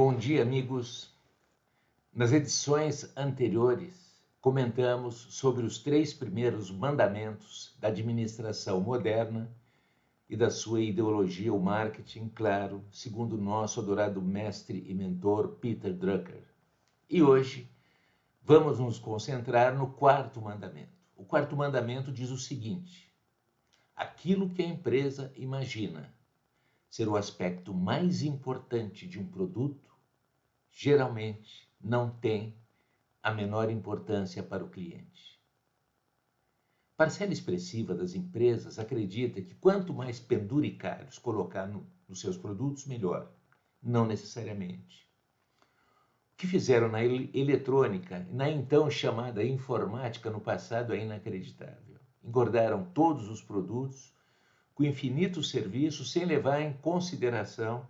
Bom dia, amigos. Nas edições anteriores, comentamos sobre os 3 primeiros mandamentos da administração moderna e da sua ideologia, o marketing, claro, segundo o nosso adorado mestre e mentor Peter Drucker. E hoje vamos nos concentrar no 4º mandamento. O 4º mandamento diz o seguinte: aquilo que a empresa imagina ser o aspecto mais importante de um produto, geralmente não tem a menor importância para o cliente. Parcela expressiva das empresas acredita que quanto mais penduricalhos colocar nos seus produtos, melhor. Não necessariamente. O que fizeram na eletrônica, na então chamada informática no passado, é inacreditável. Engordaram todos os produtos com infinitos serviços, sem levar em consideração,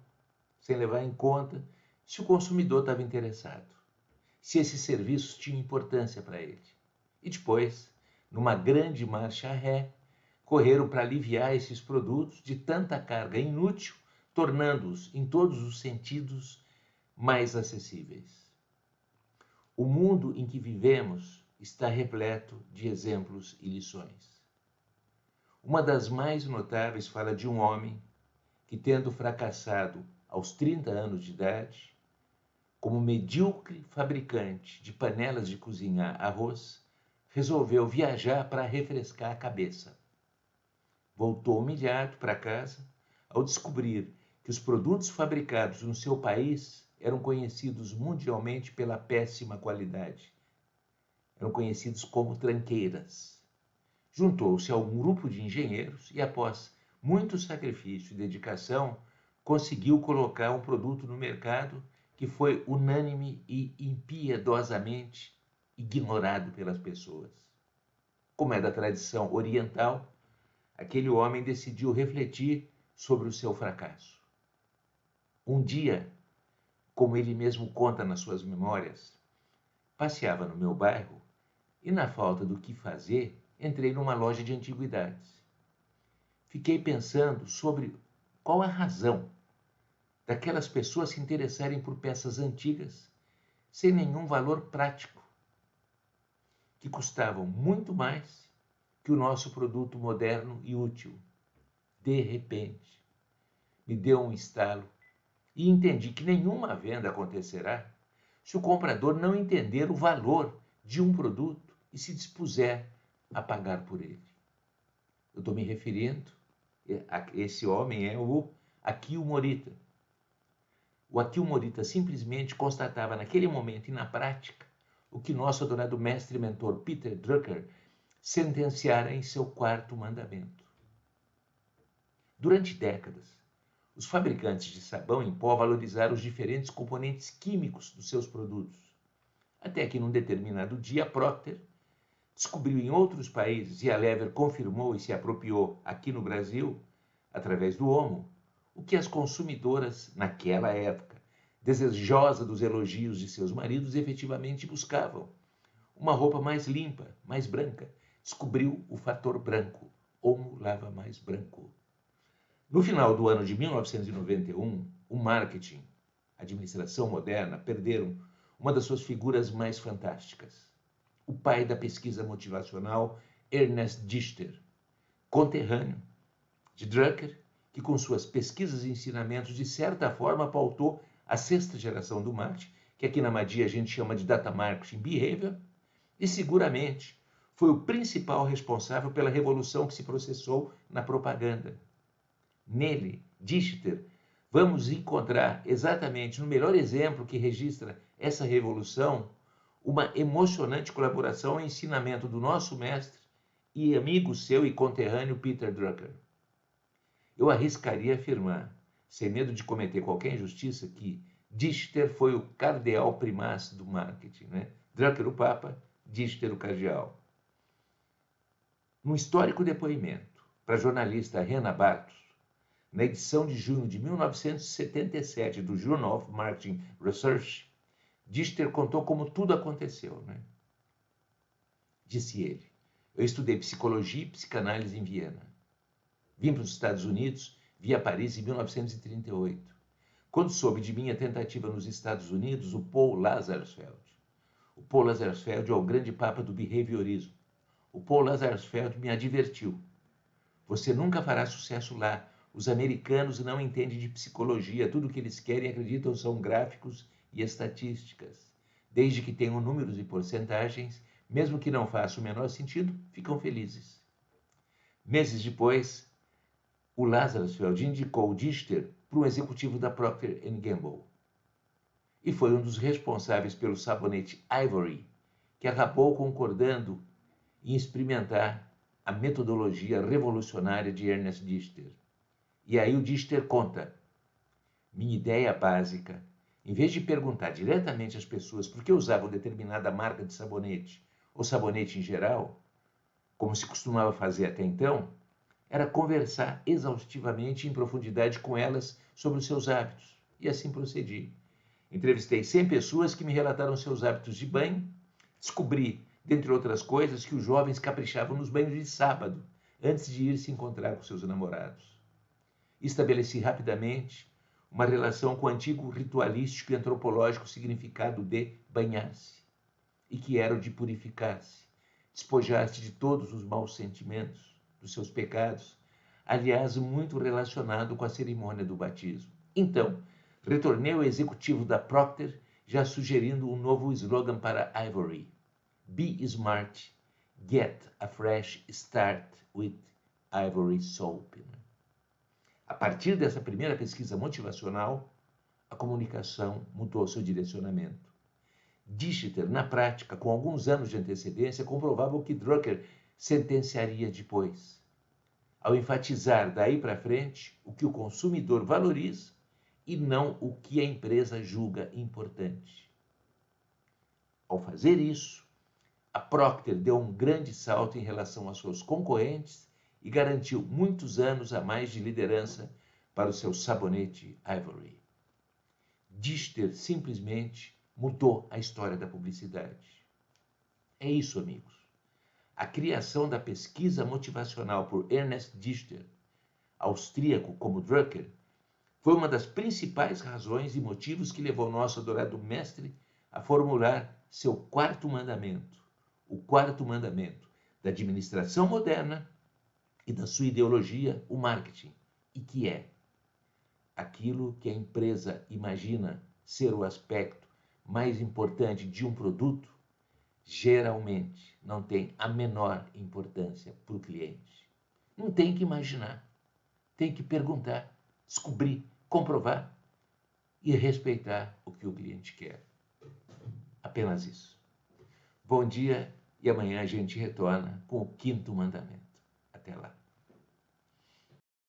sem levar em conta se o consumidor estava interessado, se esses serviços tinham importância para ele. E depois, numa grande marcha ré, correram para aliviar esses produtos de tanta carga inútil, tornando-os, em todos os sentidos, mais acessíveis. O mundo em que vivemos está repleto de exemplos e lições. Uma das mais notáveis fala de um homem que, tendo fracassado aos 30 anos de idade, como medíocre fabricante de panelas de cozinhar arroz, resolveu viajar para refrescar a cabeça. Voltou humilhado para casa ao descobrir que os produtos fabricados no seu país eram conhecidos mundialmente pela péssima qualidade. Eram conhecidos como tranqueiras. Juntou-se a um grupo de engenheiros e, após muito sacrifício e dedicação, conseguiu colocar um produto no mercado que foi unânime e impiedosamente ignorado pelas pessoas. Como é da tradição oriental, aquele homem decidiu refletir sobre o seu fracasso. Um dia, como ele mesmo conta nas suas memórias, passeava no meu bairro e, na falta do que fazer, entrei numa loja de antiguidades. Fiquei pensando sobre qual a razão daquelas pessoas se interessarem por peças antigas sem nenhum valor prático, que custavam muito mais que o nosso produto moderno e útil. De repente, me deu um estalo e entendi que nenhuma venda acontecerá se o comprador não entender o valor de um produto e se dispuser a pagar por ele. Eu estou me referindo, esse homem é o Akio Morita. O Akio Morita simplesmente constatava naquele momento e na prática o que nosso adorado mestre e mentor Peter Drucker sentenciara em seu 4º mandamento. Durante décadas, os fabricantes de sabão em pó valorizaram os diferentes componentes químicos dos seus produtos, até que num determinado dia a Procter descobriu em outros países, e a Lever confirmou e se apropriou aqui no Brasil, através do Omo, o que as consumidoras, naquela época, desejosas dos elogios de seus maridos, efetivamente buscavam. Uma roupa mais limpa, mais branca. Descobriu o fator branco. Omo lava mais branco. No final do ano de 1991, o marketing, a administração moderna, perderam uma das suas figuras mais fantásticas. O pai da pesquisa motivacional, Ernest Dichter, conterrâneo de Drucker, que com suas pesquisas e ensinamentos, de certa forma, pautou a 6ª geração do marketing, que aqui na Madia a gente chama de Data Marketing Behavior, e seguramente foi o principal responsável pela revolução que se processou na propaganda. Nele, Dichter, vamos encontrar exatamente no melhor exemplo que registra essa revolução, uma emocionante colaboração e ensinamento do nosso mestre e amigo seu e conterrâneo Peter Drucker. Eu arriscaria afirmar, sem medo de cometer qualquer injustiça, que Dichter foi o cardeal primaz do marketing, né? Drucker o Papa, Dichter o cardeal. Num histórico depoimento para a jornalista Rena Bartos, na edição de junho de 1977 do Journal of Marketing Research, Dichter contou como tudo aconteceu, né? Disse ele: eu estudei psicologia e psicanálise em Viena. Vim para os Estados Unidos, via Paris em 1938. quando soube de minha tentativa nos Estados Unidos, o Paul Lazarsfeld. O Paul Lazarsfeld é o grande papa do behaviorismo. O Paul Lazarsfeld me advertiu. Você nunca fará sucesso lá. Os americanos não entendem de psicologia. Tudo o que eles querem e acreditam são gráficos e estatísticas. Desde que tenham números e porcentagens, mesmo que não faça o menor sentido, ficam felizes. Meses depois, o Lazarsfeld indicou Dichter para um executivo da Procter & Gamble. E foi um dos responsáveis pelo sabonete Ivory, que acabou concordando em experimentar a metodologia revolucionária de Ernest Dichter. E aí o Dichter conta: minha ideia básica, em vez de perguntar diretamente às pessoas por que usavam determinada marca de sabonete, ou sabonete em geral, como se costumava fazer até então, era conversar exaustivamente em profundidade com elas sobre os seus hábitos. E assim procedi. Entrevistei 100 pessoas que me relataram seus hábitos de banho. Descobri, dentre outras coisas, que os jovens caprichavam nos banhos de sábado, antes de ir se encontrar com seus namorados. Estabeleci rapidamente uma relação com o antigo ritualístico e antropológico significado de banhar-se, e que era o de purificar-se, despojar-se de todos os maus sentimentos, dos seus pecados, aliás, muito relacionado com a cerimônia do batismo. Então, retornei ao executivo da Procter, já sugerindo um novo slogan para Ivory: Be smart, get a fresh start with Ivory Soap. A partir dessa primeira pesquisa motivacional, a comunicação mudou seu direcionamento. Dichter, na prática, com alguns anos de antecedência, comprovava o que Drucker sentenciaria depois, ao enfatizar daí para frente o que o consumidor valoriza e não o que a empresa julga importante. Ao fazer isso, a Procter deu um grande salto em relação aos seus concorrentes e garantiu muitos anos a mais de liderança para o seu sabonete Ivory. Dichter simplesmente mudou a história da publicidade. É isso, amigos. A criação da pesquisa motivacional por Ernest Dichter, austríaco como Drucker, foi uma das principais razões e motivos que levou nosso adorado mestre a formular seu quarto mandamento, o quarto mandamento da administração moderna e da sua ideologia, o marketing, e que é: aquilo que a empresa imagina ser o aspecto mais importante de um produto, geralmente não tem a menor importância para o cliente. Não tem que imaginar, tem que perguntar, descobrir, comprovar e respeitar o que o cliente quer. Apenas isso. Bom dia e amanhã a gente retorna com o quinto mandamento. Até lá.